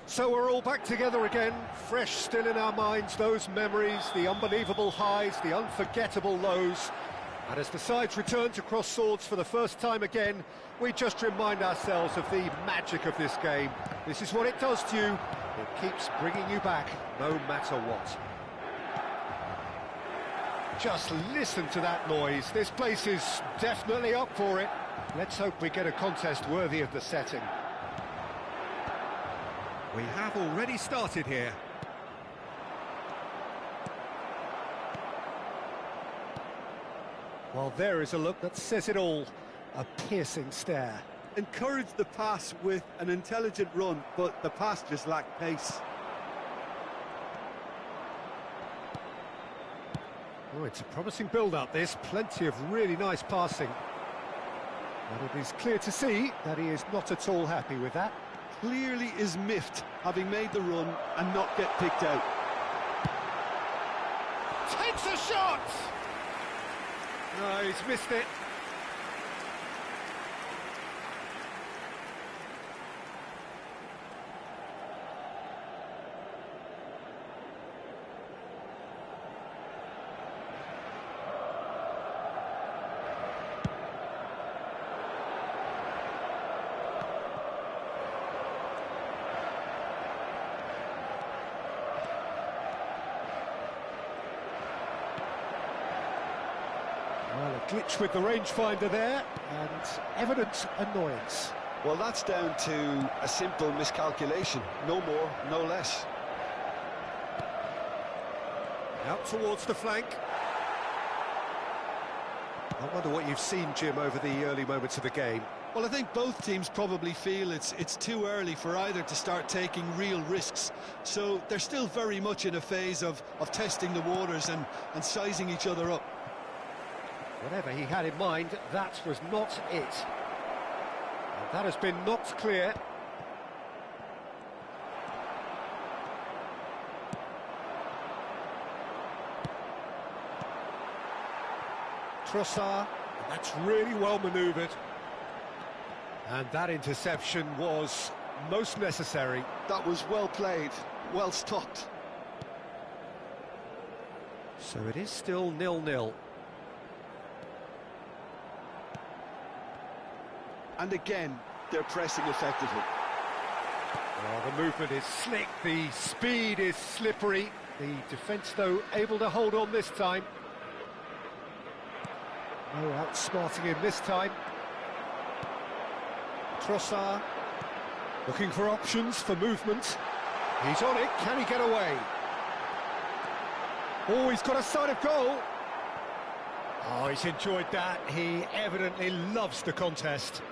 So we're all back together again, fresh still in our minds, those memories, the unbelievable highs, the unforgettable lows. And as the sides return to cross swords for the first time again, we just remind ourselves of the magic of this game. This is what it does to you. It keeps bringing you back, no matter what. Just listen to that noise. This place is definitely up for it. Let's hope we get a contest worthy of the setting. We have already started here. Well, there is a look that says it all. A piercing stare. Encouraged the pass with an intelligent run, but the pass just lacked pace. Oh, it's a promising build-up, this. Plenty of really nice passing. But it is clear to see that he is not at all happy with that. Clearly is miffed, having made the run and not get picked out. Takes a shot! No, he's missed it. Well, a glitch with the rangefinder there, and evident annoyance. Well, that's down to a simple miscalculation. No more, no less. Out towards the flank. I wonder what you've seen, Jim, over the early moments of the game. Well, I think both teams probably feel it's too early for either to start taking real risks. So they're still very much in a phase of testing the waters and sizing each other up. Whatever he had in mind, that was not it. And that has been knocked clear. Trossard, and that's really well manoeuvred. And that interception was most necessary. That was well played, well stopped. So it is still 0-0. And again, they're pressing effectively. Well, the movement is slick, the speed is slippery. The defence, though, able to hold on this time. No outsmarting him this time. Trossard looking for options for movement. He's on it, can he get away? Oh, he's got a sight of goal. Oh, he's enjoyed that. He evidently loves the contest.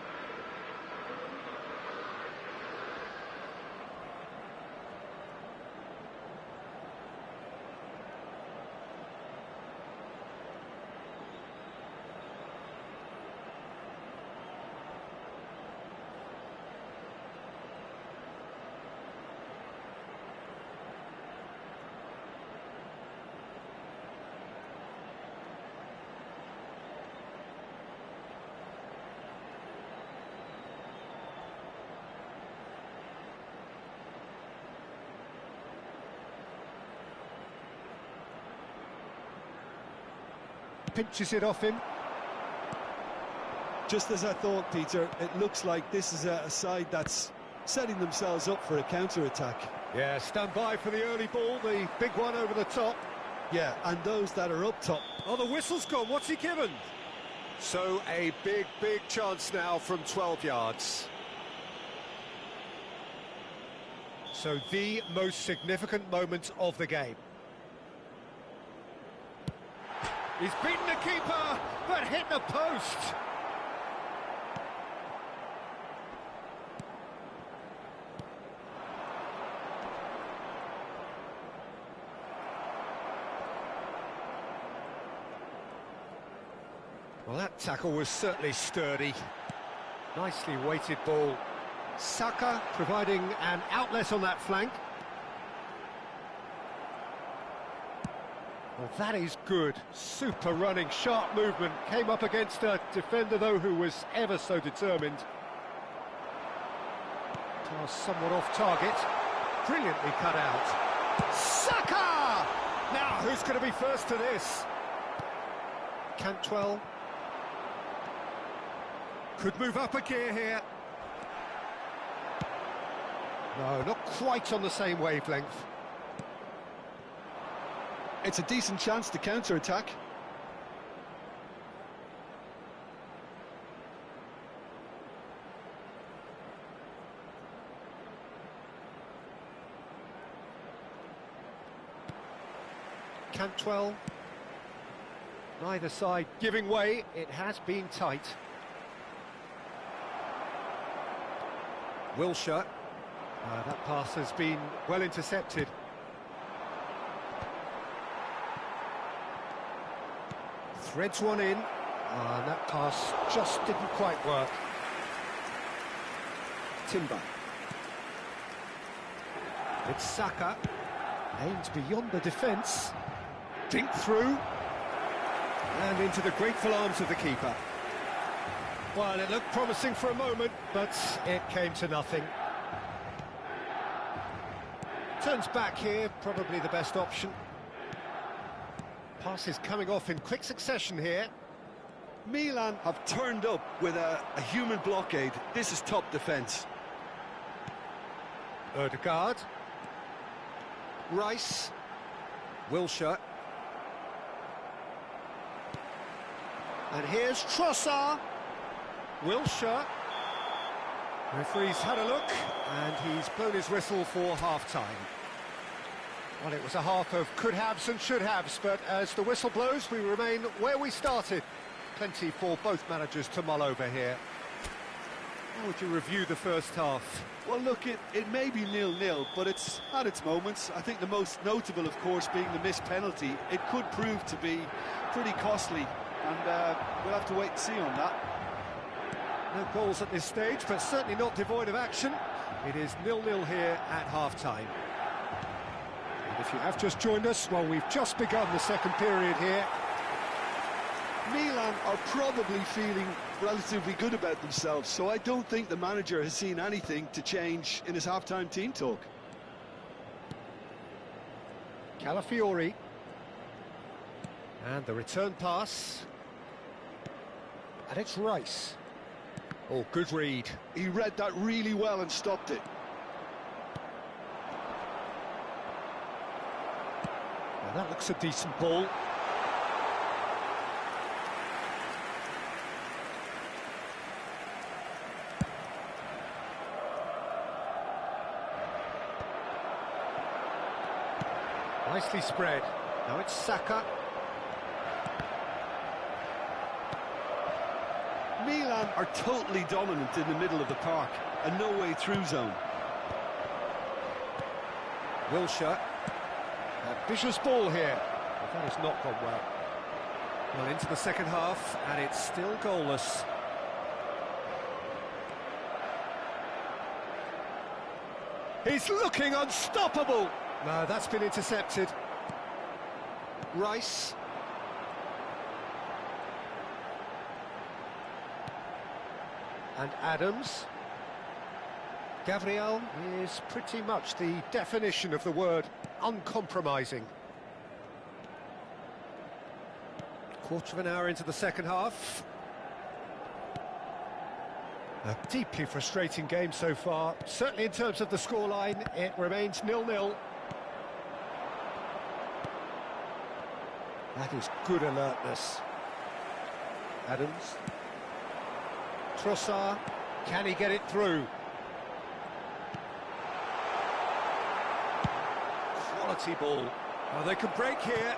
Pinches it off him. Just as I thought, Peter, it looks like this is a side that's setting themselves up for a counter-attack. Yeah, stand by for the early ball, the big one over the top. Yeah, and those that are up top. Oh, the whistle's gone, what's he given? So a big chance now from 12 yards. So the most significant moment of the game. He's beaten the keeper, but hit the post. Well, that tackle was certainly sturdy. Nicely weighted ball. Saka providing an outlet on that flank. Well, that is good. Super running, sharp movement. Came up against a defender, though, who was ever so determined. Pass somewhat off target. Brilliantly cut out. Saka! Now, who's going to be first to this? Cantwell. Could move up a gear here. No, not quite on the same wavelength. It's a decent chance to counter-attack. Cantwell. Neither side giving way. It has been tight. Wilshere. That pass has been well intercepted. Threads one in, and that pass just didn't quite work. Timber. It's Saka. Aims beyond the defence. Dink through. And into the grateful arms of the keeper. Well, it looked promising for a moment, but it came to nothing. Turns back here, probably the best option. Passes coming off in quick succession here. Milan have turned up with a human blockade. This is top defence. Ødegaard. Rice. Wilshere. And here's Trossard. Wilshere. Referee's had a look, and he's blown his whistle for half-time. Well, it was a half of could-haves and should-haves, but as the whistle blows, we remain where we started. Plenty for both managers to mull over here. How would you review the first half? Well, look, it may be 0-0, but it's had its moments. I think the most notable, of course, being the missed penalty. It could prove to be pretty costly, and we'll have to wait and see on that. No goals at this stage, but certainly not devoid of action. It is 0-0 here at half-time. And if you have just joined us, well, we've just begun the second period here. Milan are probably feeling relatively good about themselves, so I don't think the manager has seen anything to change in his half-time team talk. Calafiori. And the return pass. And it's Rice. Oh, good read. He read that really well and stopped it. Now that looks a decent ball. Nicely spread. Now it's Saka. Milan are totally dominant in the middle of the park, and no way through zone. Wilshere. A vicious ball here. But that has not gone well. Well, into the second half, and it's still goalless. He's looking unstoppable! No, that's been intercepted. Rice. And Adams. Gabriel is pretty much the definition of the word uncompromising. Quarter of an hour into the second half. A deeply frustrating game so far. Certainly in terms of the scoreline, it remains 0-0. That is good alertness. Adams. Trossard, can he get it through? Quality ball. Oh, they can break here.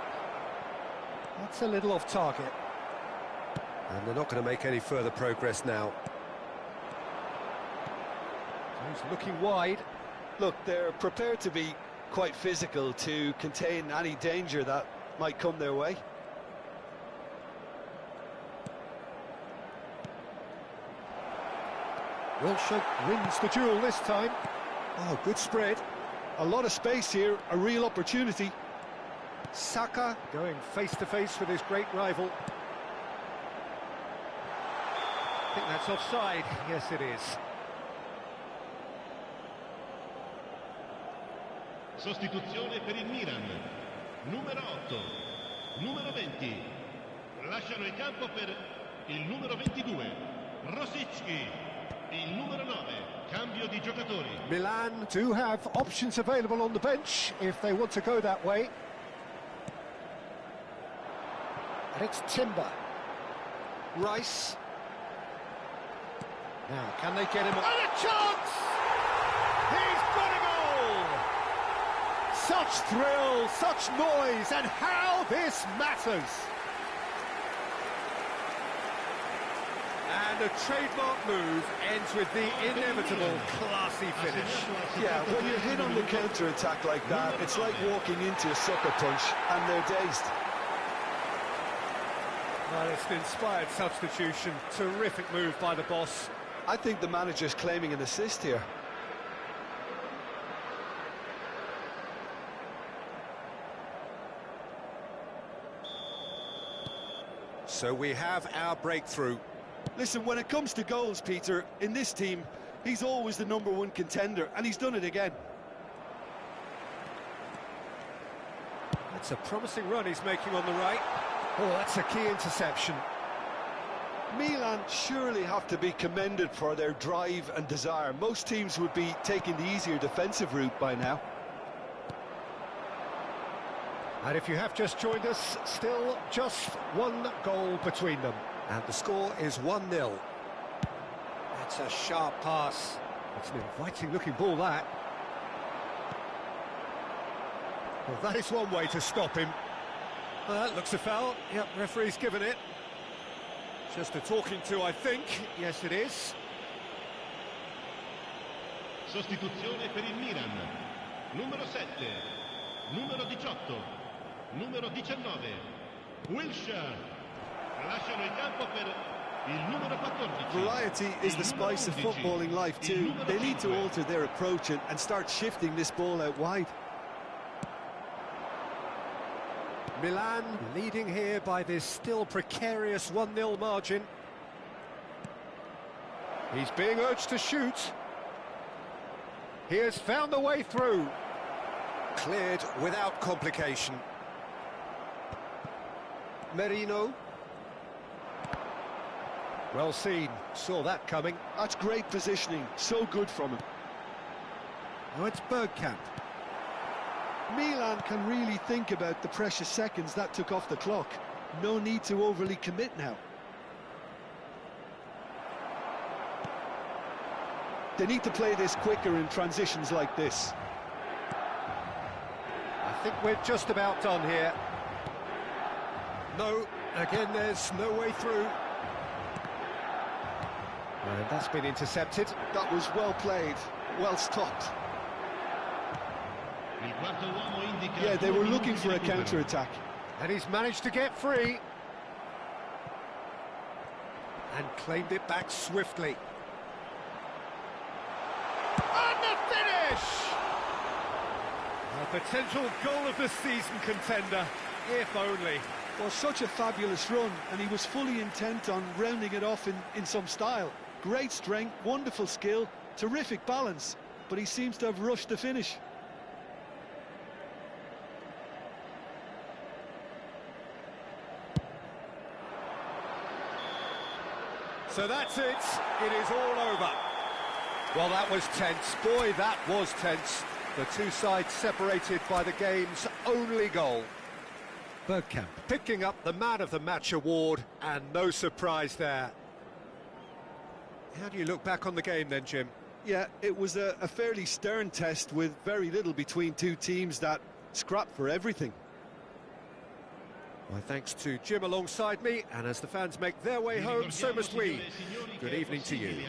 That's a little off target. And they're not going to make any further progress now. He's looking wide. Look, they're prepared to be quite physical to contain any danger that might come their way. Wilshere wins the duel this time. Oh, good spread. A lot of space here, a real opportunity. Saka going face-to-face with his great rival. I think that's offside. Yes, it is. Sostituzione per il Milan. Numero 8, numero 20. Lasciano il campo per il numero 22. Rosicki. Il numero 9, cambio di giocatori. Milan do have options available on the bench if they want to go that way. And it's Timber. Rice. Now, can they get him? And a chance! He's got a goal! Such thrill, such noise, and how this matters! And a trademark move ends with the inevitable classy finish. Yeah, when you're hit on the counter-attack like that, it's like walking into a sucker punch and they're dazed. Well, it's an inspired substitution. Terrific move by the boss. I think the manager's claiming an assist here. So we have our breakthrough. Listen, when it comes to goals, Peter, in this team, he's always the #1 contender, and he's done it again. That's a promising run he's making on the right. Oh, that's a key interception. Milan surely have to be commended for their drive and desire. Most teams would be taking the easier defensive route by now. And if you have just joined us, still just one goal between them. And the score is 1-0. That's a sharp pass. It's an inviting-looking ball, that. Well, that is one way to stop him. Well, that looks a foul. Yep, referee's given it. Just a talking to, I think. Yes, it is. Sostituzione per il Milan. Numero 7, numero 18, numero 19. Wilshere. Lasciano il campo per il numero 14. Variety is the spice of footballing life too. They need to alter their approach and start shifting this ball out wide. Milan leading here by this still precarious 1-0 margin. He's being urged to shoot. He has found the way through. Cleared without complication. Merino. Well seen, saw that coming. That's great positioning, so good from him. Now it's Bergkamp. Milan can really think about the precious seconds that took off the clock. No need to overly commit now. They need to play this quicker in transitions like this. I think we're just about done here. No, again there's no way through. And that's been intercepted. That was well played, well stopped. Yeah, they were looking for a counter-attack. And he's managed to get free. And claimed it back swiftly. And the finish! A potential goal of the season contender, if only. Well, such a fabulous run, and he was fully intent on rounding it off in some style. Great strength, wonderful skill, terrific balance, but he seems to have rushed the finish. So that's it. It is all over. Well, that was tense. Boy, that was tense. The two sides separated by the game's only goal. Bergkamp picking up the Man of the Match award, and no surprise there. How do you look back on the game then, Jim? Yeah, it was a fairly stern test with very little between two teams that scrapped for everything. My thanks to Jim alongside me, and as the fans make their way home, so must we. Good evening to you.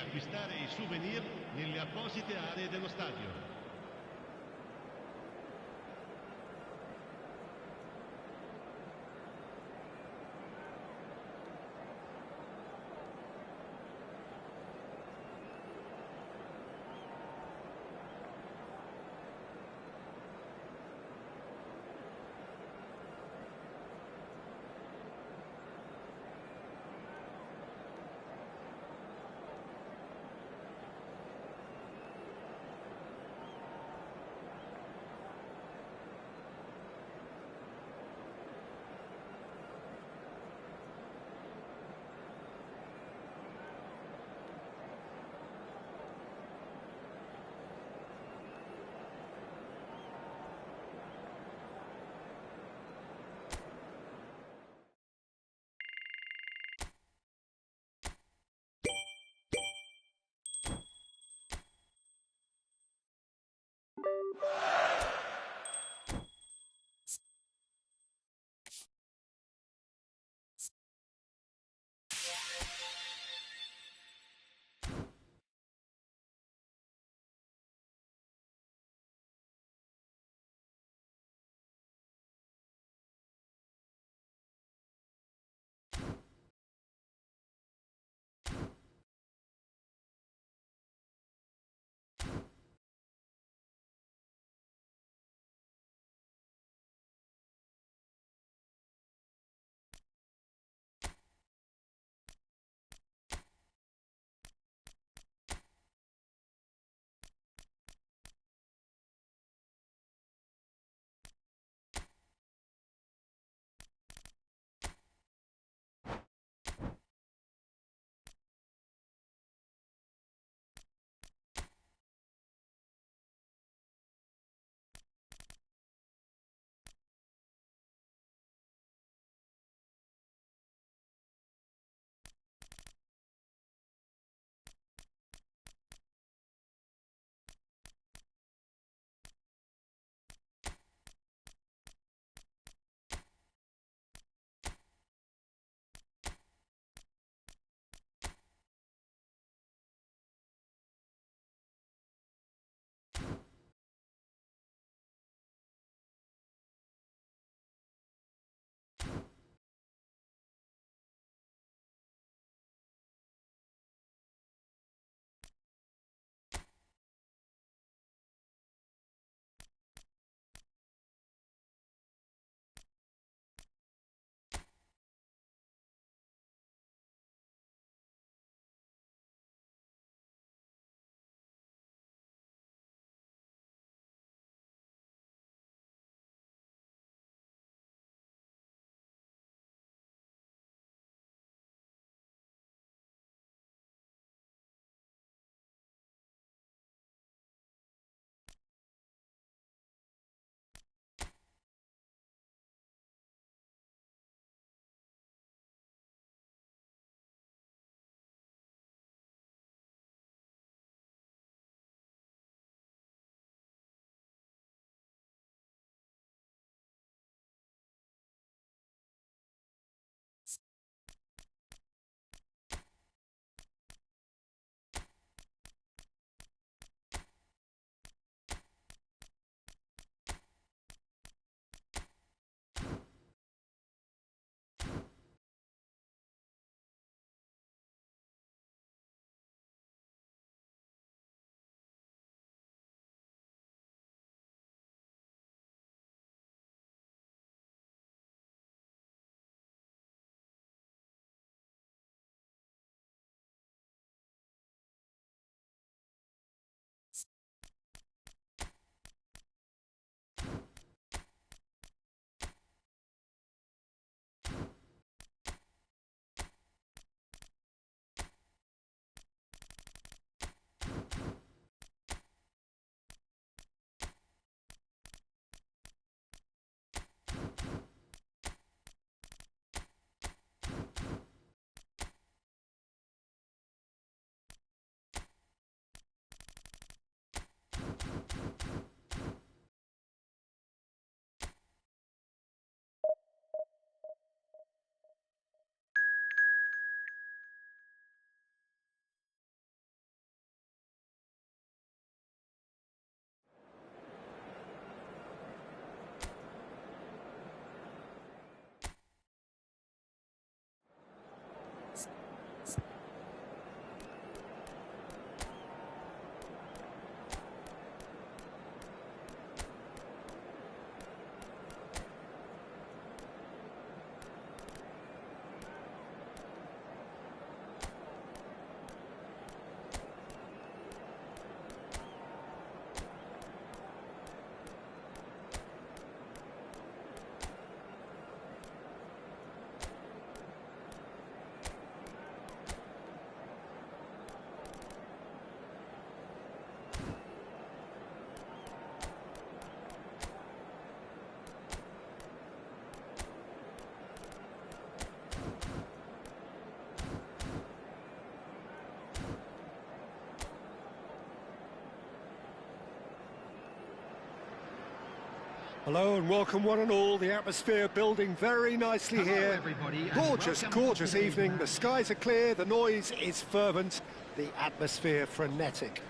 Hello and welcome one and all. The atmosphere building very nicely here. Everybody, Gorgeous, gorgeous evening. The skies are clear, the noise is fervent, the atmosphere frenetic.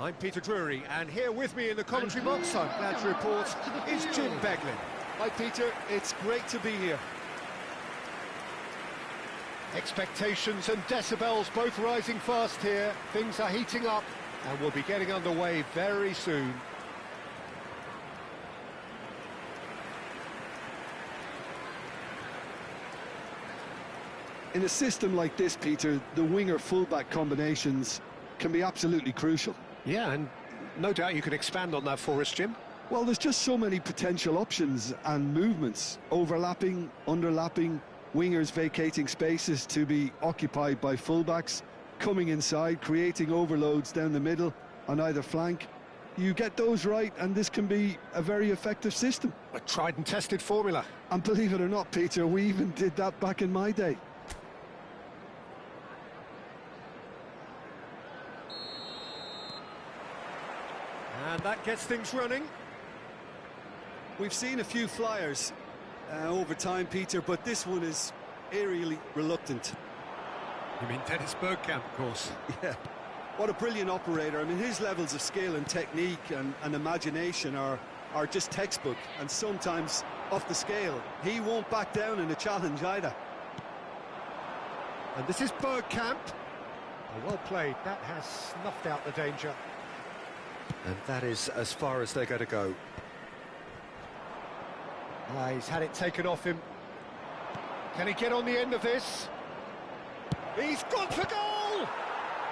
I'm Peter Drury, and here with me in the commentary box, I'm glad to report, is Jim Beglin. Hi Peter, it's great to be here. Expectations and decibels both rising fast here. Things are heating up and we'll be getting underway very soon. In a system like this, Peter, the winger-fullback combinations can be absolutely crucial. Yeah, and no doubt you could expand on that for us, Jim. Well, there's just so many potential options and movements, overlapping, underlapping, wingers vacating spaces to be occupied by fullbacks, coming inside, creating overloads down the middle on either flank. You get those right and this can be a very effective system. A tried and tested formula. And believe it or not, Peter, we even did that back in my day. And that gets things running. We've seen a few flyers over time, Peter, but this one is eerily reluctant. You mean Dennis Bergkamp, of course. Yeah, what a brilliant operator. I mean, his levels of skill and technique and imagination are just textbook, and sometimes off the scale. He won't back down in a challenge either. And this is Bergkamp. Oh, well played. That has snuffed out the danger. And that is as far as they're going to go. He's had it taken off him. Can he get on the end of this? He's gone for goal!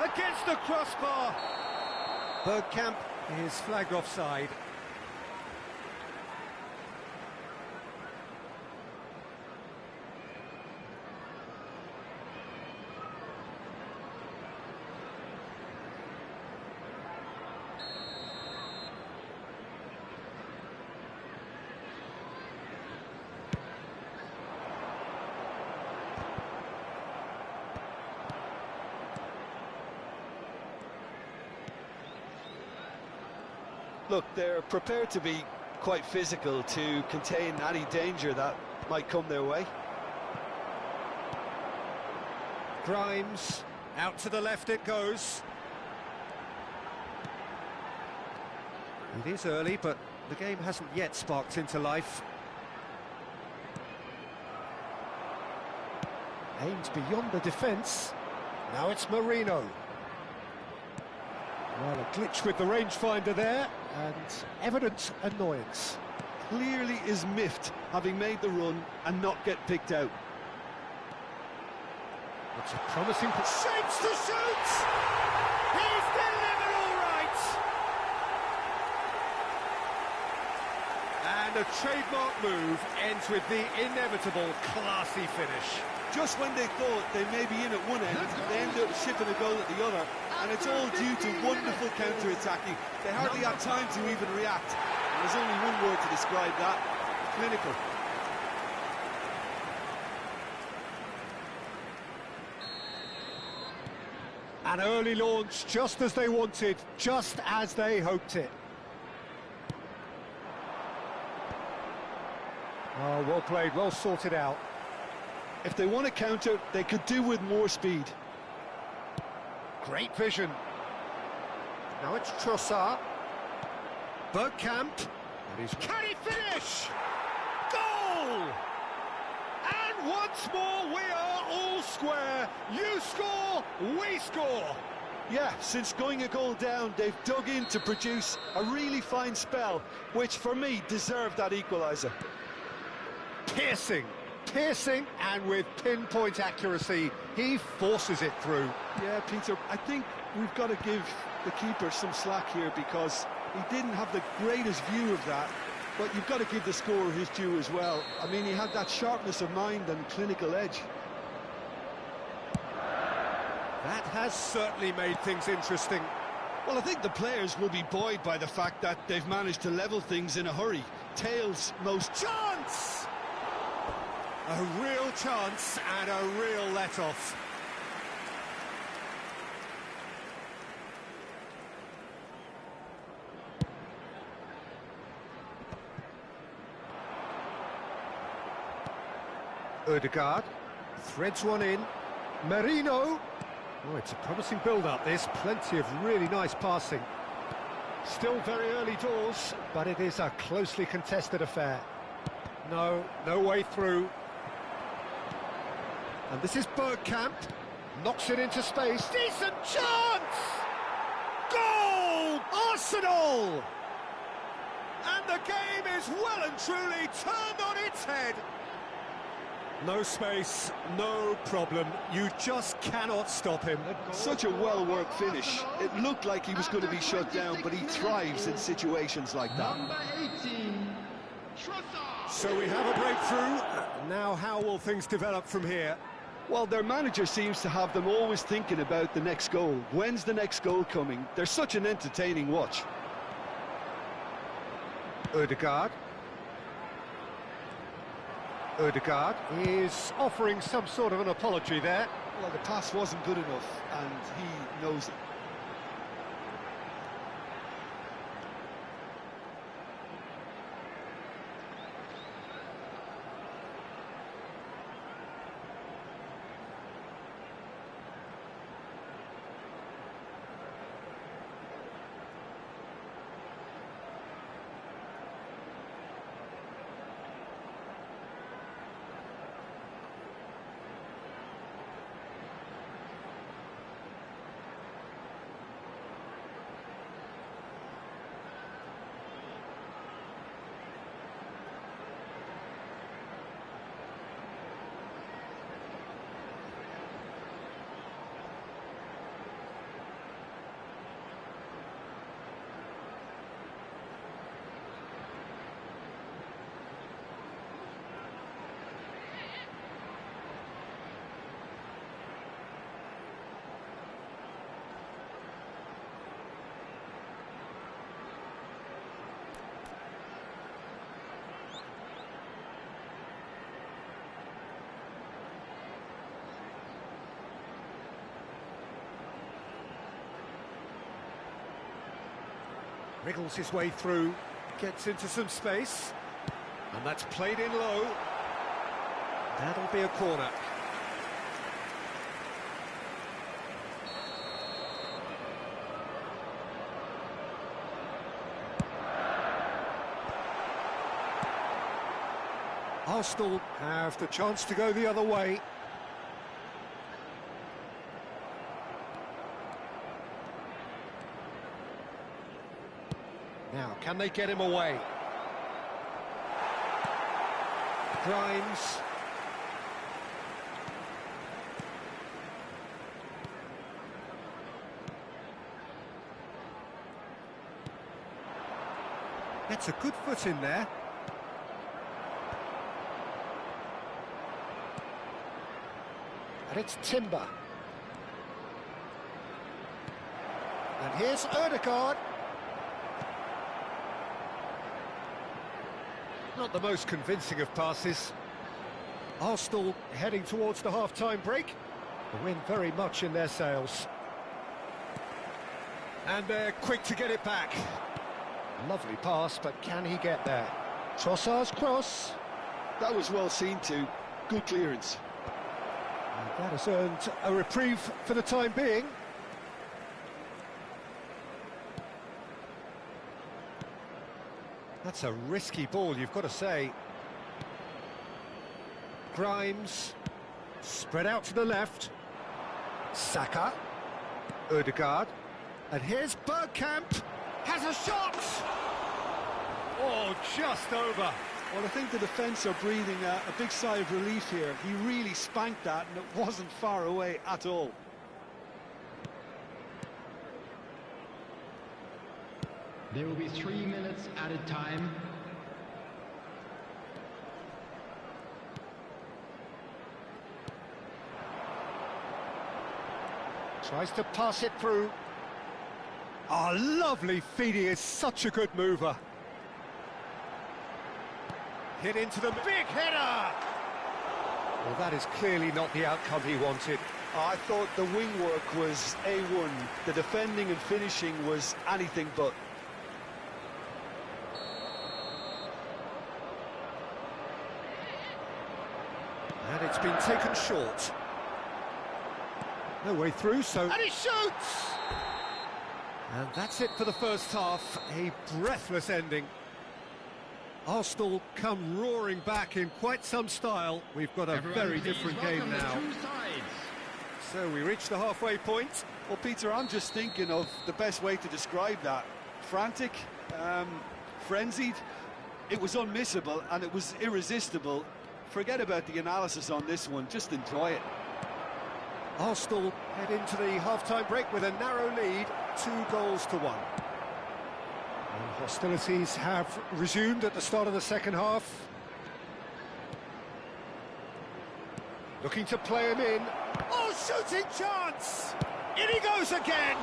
Against the crossbar! Bergkamp is flagged offside. Look, they're prepared to be quite physical to contain any danger that might come their way. Grimes, out to the left it goes. It is early, but the game hasn't yet sparked into life. Aimed beyond the defence. Now it's Marino. Well, a glitch with the rangefinder there, and evident annoyance. Clearly is miffed, having made the run and not get picked out. It's a promising... Shapes to shoot! He's delivered all right! And a trademark move ends with the inevitable classy finish. Just when they thought they may be in at one end, they end up shipping a goal at the other, and it's all due to wonderful counter-attacking. They hardly had time to even react. And there's only one word to describe that: clinical. An early launch, just as they wanted, just as they hoped it. Oh, well played, well sorted out. If they want to counter, they could do with more speed. Great vision. Now it's Trossard. Bergkamp. Can he finish? Goal! And once more we are all square. You score, we score. Yeah, since going a goal down, they've dug in to produce a really fine spell, which for me deserved that equaliser. Piercing, and with pinpoint accuracy, he forces it through. Yeah, Peter, I think we've got to give the keeper some slack here because he didn't have the greatest view of that, but you've got to give the scorer his due as well. I mean, he had that sharpness of mind and clinical edge. That has certainly made things interesting. Well, I think the players will be buoyed by the fact that they've managed to level things in a hurry. Tails most... Chance! A real chance and a real let-off. Ødegaard threads one in. Merino. Oh, it's a promising build-up, this. Plenty of really nice passing. Still very early doors, but it is a closely contested affair. No way through. And this is Bergkamp. Knocks it into space. Decent chance! Goal! Arsenal! And the game is well and truly turned on its head. No space, no problem. You just cannot stop him. Such a well-worked finish. It looked like he was going to be shut down, but he thrives in situations like that. Number 18, So we have a breakthrough. Now how will things develop from here? Well, their manager seems to have them always thinking about the next goal. When's the next goal coming? They're such an entertaining watch. Ødegaard. Ødegaard is offering some sort of an apology there. Well, the pass wasn't good enough, and he knows it. Wriggles his way through, gets into some space, and that's played in low. That'll be a corner. Arsenal have the chance to go the other way. Now, can they get him away? Grimes. Gets a good foot in there. And it's Timber. And here's Ødegaard. Not the most convincing of passes. Arsenal heading towards the half-time break. The wind very much in their sails. And they're quick to get it back. Lovely pass, but can he get there? Trossard's cross. That was well seen too. Good clearance. And that has earned a reprieve for the time being. That's a risky ball, you've got to say. Grimes, spread out to the left. Saka, Ødegaard, and here's Bergkamp, has a shot! Oh, just over. Well, I think the defence are breathing a big sigh of relief here. He really spanked that, and it wasn't far away at all. There will be 3 minutes added time. Tries to pass it through. Oh, lovely feed, he is such a good mover. Hit into the big header! Well, that is clearly not the outcome he wanted. I thought the wing work was A1. The defending and finishing was anything but. And it's been taken short. No way through, so... And he shoots! And that's it for the first half. A breathless ending. Arsenal come roaring back in quite some style. We've got a very different game now. So we reach the halfway point. Well, Peter, I'm just thinking of the best way to describe that. Frantic, frenzied. It was unmissable and it was irresistible. Forget about the analysis on this one, just enjoy it. Arsenal head into the half-time break with a narrow lead, 2-1. And hostilities have resumed at the start of the second half. Looking to play him in. Oh, shooting chance! In he goes again!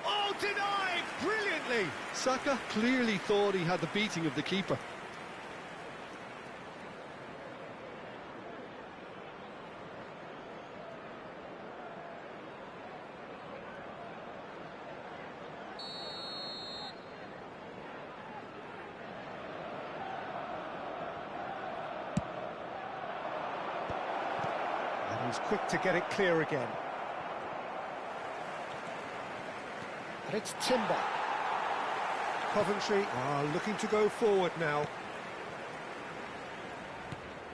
Oh, denied brilliantly! Saka clearly thought he had the beating of the keeper. He's quick to get it clear again. And it's Timber. Coventry are looking to go forward now.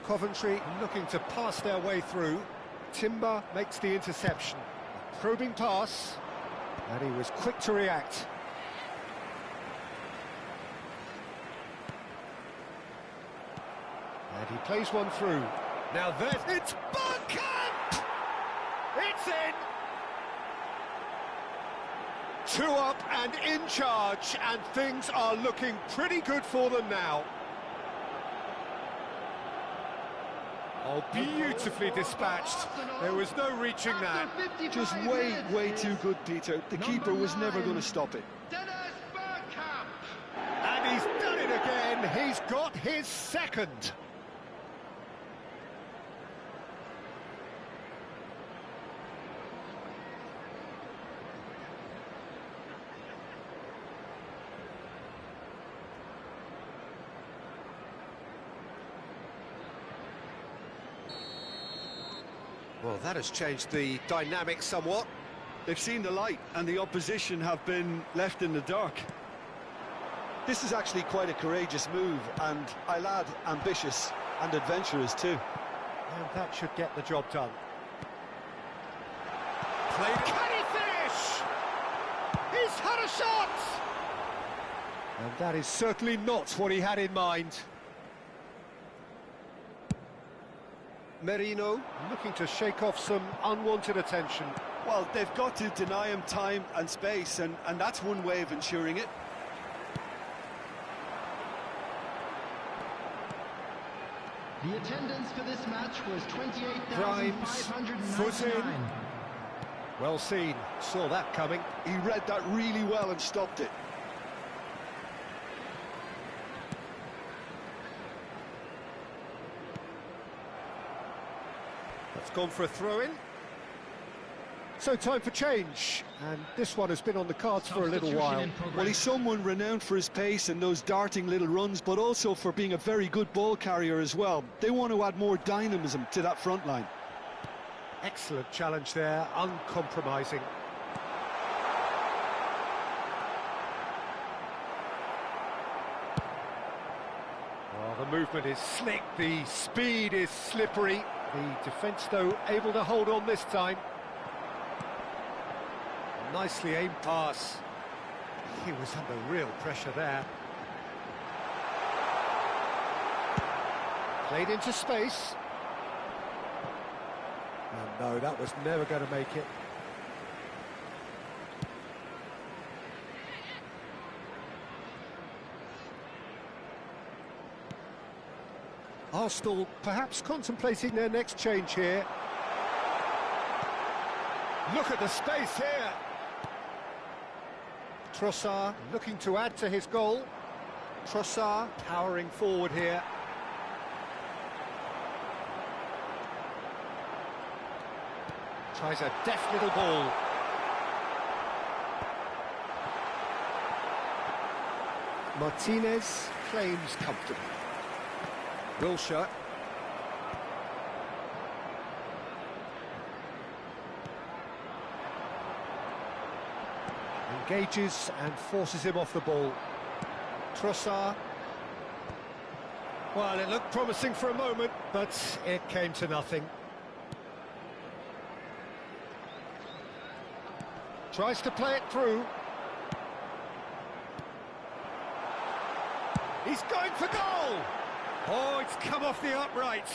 Coventry looking to pass their way through. Timber makes the interception. A probing pass. And he was quick to react. And he plays one through. Now there's... It's Bergkamp! It's in! 2 up and in charge, and things are looking pretty good for them now. Oh, beautifully dispatched. There was no reaching that. Just way too good, Peter. The keeper was never going to stop it. And he's done it again. He's got his second. Well, that has changed the dynamic somewhat. They've seen the light and the opposition have been left in the dark. This is actually quite a courageous move, and I'll add ambitious and adventurous too. And that should get the job done. Played. Can he finish? He's had a shot! And that is certainly not what he had in mind. Merino looking to shake off some unwanted attention. Well, they've got to deny him time and space, and that's one way of ensuring it. The attendance for this match was Grimes, foot in. 28,599. Well seen, saw that coming. He read that really well and stopped it. That's gone for a throw-in. So time for change, and this one has been on the cards for a little while. Well, he's someone renowned for his pace and those darting little runs, but also for being a very good ball carrier as well. They want to add more dynamism to that front line. Excellent challenge there, uncompromising. Oh, the movement is slick, the speed is slippery. The defence, though, able to hold on this time. Nicely aimed pass. He was under real pressure there. Played into space. And no, that was never going to make it. Arsenal perhaps contemplating their next change here. Look at the space here. Trossard looking to add to his goal. Trossard powering forward here. Tries a deft little ball. Martinez claims comfortably. Wilshere. Engages and forces him off the ball. Trossard. Well, it looked promising for a moment, but it came to nothing. Tries to play it through. He's going for goal! Oh, it's come off the upright.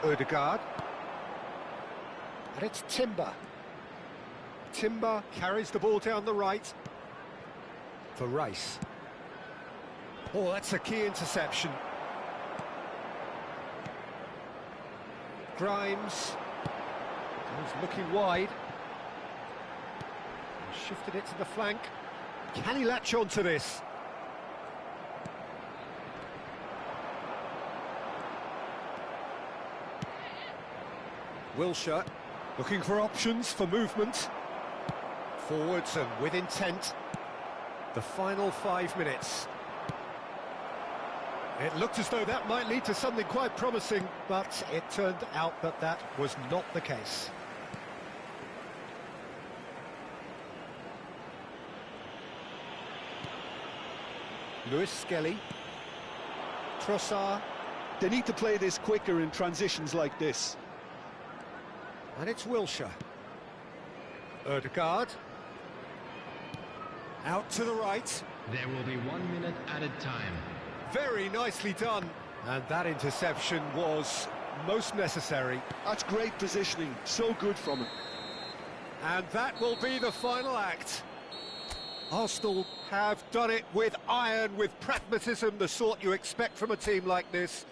Ødegaard. And it's Timber. Timber carries the ball down the right. For Rice. Oh, that's a key interception. Grimes. He's looking wide. Shifted it to the flank. Can he latch on to this? Wilshere looking for options for movement. Forwards and with intent. The final 5 minutes. It looked as though that might lead to something quite promising, but it turned out that that was not the case. Lewis Skelly. Trossard. They need to play this quicker in transitions like this. And it's Wilshere. Ødegaard. Out to the right. There will be 1 minute added time. Very nicely done. And that interception was most necessary. That's great positioning, so good from him. And that will be the final act. Arsenal have done it with iron, with pragmatism, the sort you expect from a team like this.